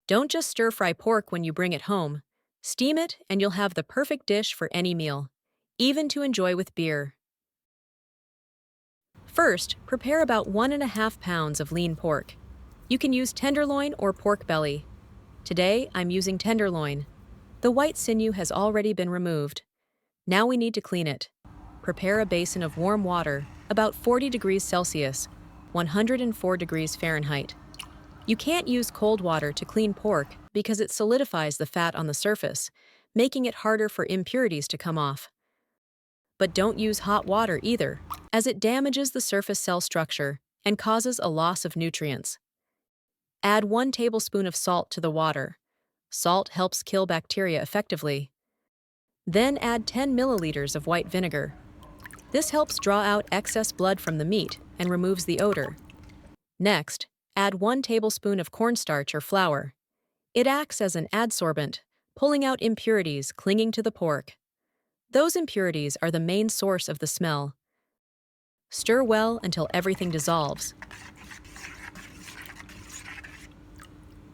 Don't just stir-fry pork when you bring it home. Steam it and you'll have the perfect dish for any meal, even to enjoy with beer. First, prepare about 1.5 pounds of lean pork. You can use tenderloin or pork belly. Today, I'm using tenderloin. The white sinew has already been removed. Now we need to clean it. Prepare a basin of warm water, about 40 degrees Celsius, 104 degrees Fahrenheit. You can't use cold water to clean pork because it solidifies the fat on the surface, making it harder for impurities to come off. But don't use hot water either, as it damages the surface cell structure and causes a loss of nutrients. Add 1 tablespoon of salt to the water. Salt helps kill bacteria effectively. Then add 10 milliliters of white vinegar. This helps draw out excess blood from the meat and removes the odor. Next, add 1 tablespoon of cornstarch or flour. It acts as an adsorbent, pulling out impurities clinging to the pork. Those impurities are the main source of the smell. Stir well until everything dissolves.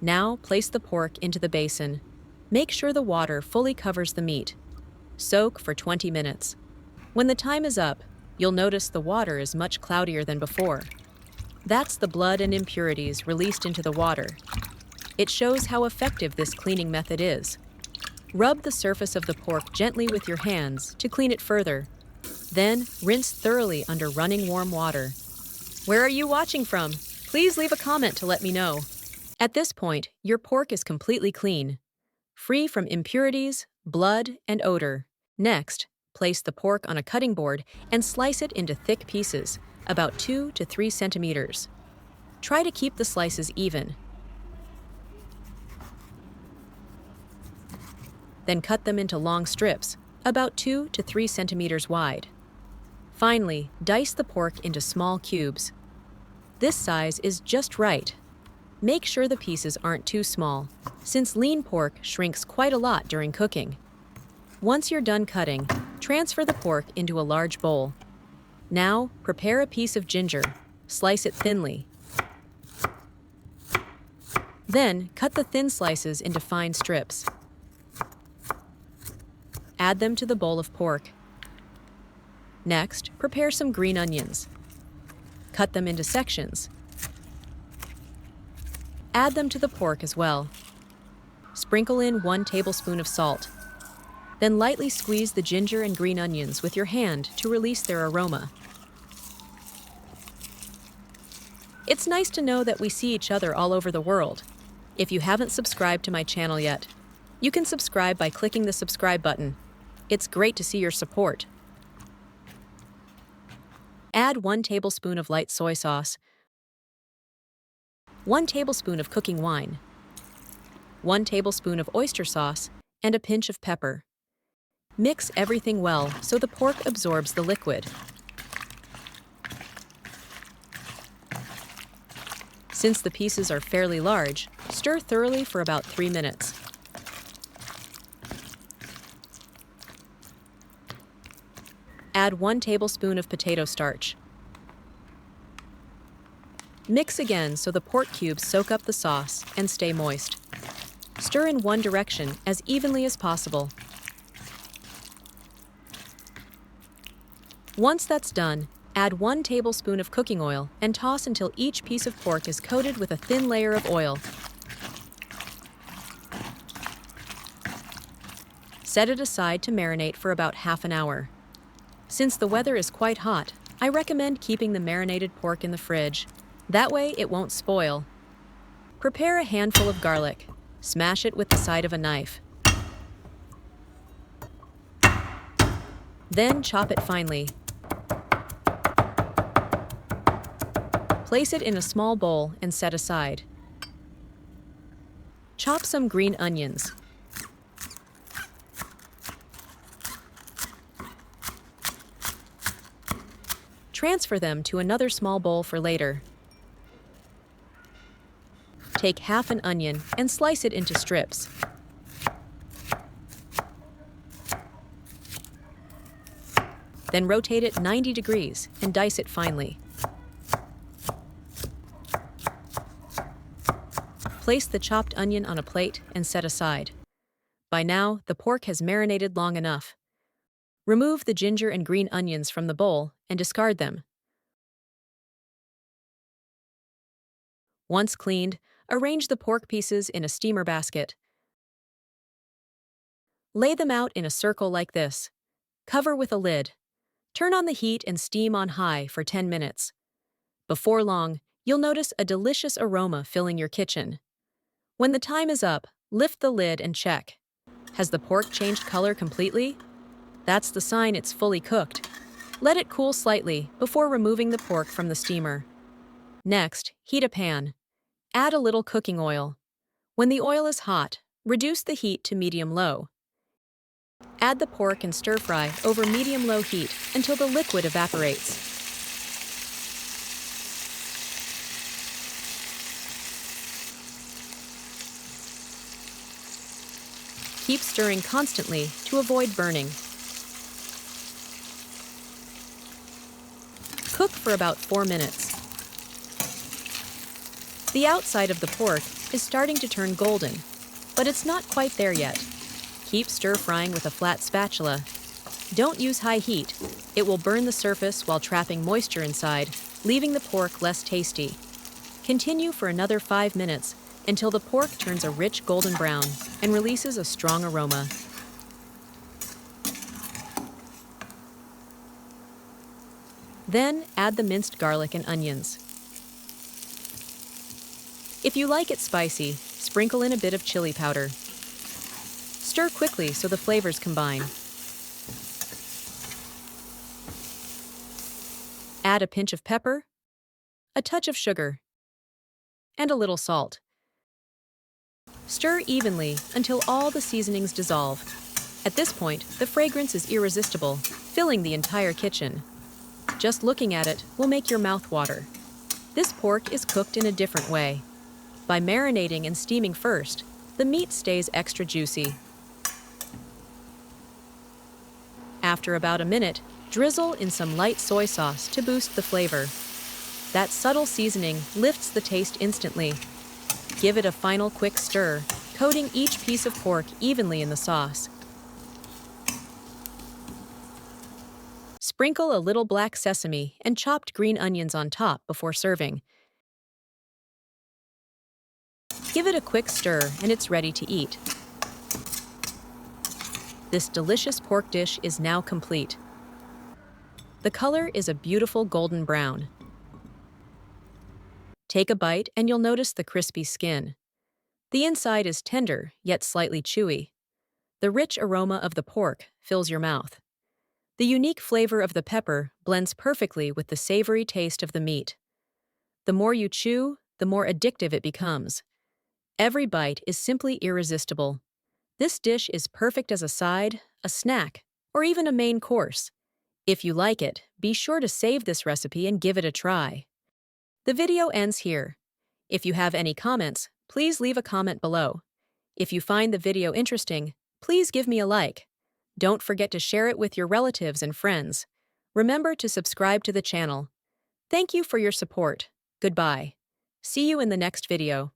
Now place the pork into the basin. Make sure the water fully covers the meat. Soak for 20 minutes. When the time is up, you'll notice the water is much cloudier than before. That's the blood and impurities released into the water. It shows how effective this cleaning method is. Rub the surface of the pork gently with your hands to clean it further. Then, rinse thoroughly under running warm water. Where are you watching from? Please leave a comment to let me know. At this point, your pork is completely clean, free from impurities, blood, and odor. Next, place the pork on a cutting board and slice it into thick pieces, about 2 to 3 centimeters. Try to keep the slices even. Then cut them into long strips, about 2 to 3 centimeters wide. Finally, dice the pork into small cubes. This size is just right. Make sure the pieces aren't too small, since lean pork shrinks quite a lot during cooking. Once you're done cutting, transfer the pork into a large bowl. Now, prepare a piece of ginger. Slice it thinly. Then, cut the thin slices into fine strips. Add them to the bowl of pork. Next, prepare some green onions. Cut them into sections. Add them to the pork as well. Sprinkle in 1 tablespoon of salt. Then lightly squeeze the ginger and green onions with your hand to release their aroma. It's nice to know that we see each other all over the world. If you haven't subscribed to my channel yet, you can subscribe by clicking the subscribe button. It's great to see your support. Add 1 tablespoon of light soy sauce, 1 tablespoon of cooking wine, 1 tablespoon of oyster sauce, and a pinch of pepper. Mix everything well so the pork absorbs the liquid. Since the pieces are fairly large, stir thoroughly for about 3 minutes. Add 1 tablespoon of potato starch. Mix again so the pork cubes soak up the sauce and stay moist. Stir in one direction as evenly as possible. Once that's done, add 1 tablespoon of cooking oil and toss until each piece of pork is coated with a thin layer of oil. Set it aside to marinate for about half an hour. Since the weather is quite hot, I recommend keeping the marinated pork in the fridge. That way it won't spoil. Prepare a handful of garlic. Smash it with the side of a knife. Then chop it finely. Place it in a small bowl and set aside. Chop some green onions. Transfer them to another small bowl for later. Take half an onion and slice it into strips. Then rotate it 90 degrees and dice it finely. Place the chopped onion on a plate and set aside. By now, the pork has marinated long enough. Remove the ginger and green onions from the bowl and discard them. Once cleaned, arrange the pork pieces in a steamer basket. Lay them out in a circle like this. Cover with a lid. Turn on the heat and steam on high for 10 minutes. Before long, you'll notice a delicious aroma filling your kitchen. When the time is up, lift the lid and check. Has the pork changed color completely? That's the sign it's fully cooked. Let it cool slightly before removing the pork from the steamer. Next, heat a pan. Add a little cooking oil. When the oil is hot, reduce the heat to medium-low. Add the pork and stir-fry over medium-low heat until the liquid evaporates. Keep stirring constantly to avoid burning. Cook for about 4 minutes. The outside of the pork is starting to turn golden, but it's not quite there yet. Keep stir-frying with a flat spatula. Don't use high heat. It will burn the surface while trapping moisture inside, leaving the pork less tasty. Continue for another 5 minutes until the pork turns a rich golden brown and releases a strong aroma. Then add the minced garlic and onions. If you like it spicy, sprinkle in a bit of chili powder. Stir quickly so the flavors combine. Add a pinch of pepper, a touch of sugar, and a little salt. Stir evenly until all the seasonings dissolve. At this point, the fragrance is irresistible, filling the entire kitchen. Just looking at it will make your mouth water. This pork is cooked in a different way. By marinating and steaming first, the meat stays extra juicy. After about a minute, drizzle in some light soy sauce to boost the flavor. That subtle seasoning lifts the taste instantly. Give it a final quick stir, coating each piece of pork evenly in the sauce. Sprinkle a little black sesame and chopped green onions on top before serving. Give it a quick stir and it's ready to eat. This delicious pork dish is now complete. The color is a beautiful golden brown. Take a bite and you'll notice the crispy skin. The inside is tender, yet slightly chewy. The rich aroma of the pork fills your mouth. The unique flavor of the pepper blends perfectly with the savory taste of the meat. The more you chew, the more addictive it becomes. Every bite is simply irresistible. This dish is perfect as a side, a snack, or even a main course. If you like it, be sure to save this recipe and give it a try. The video ends here. If you have any comments, please leave a comment below. If you find the video interesting, please give me a like. Don't forget to share it with your relatives and friends. Remember to subscribe to the channel. Thank you for your support. Goodbye. See you in the next video.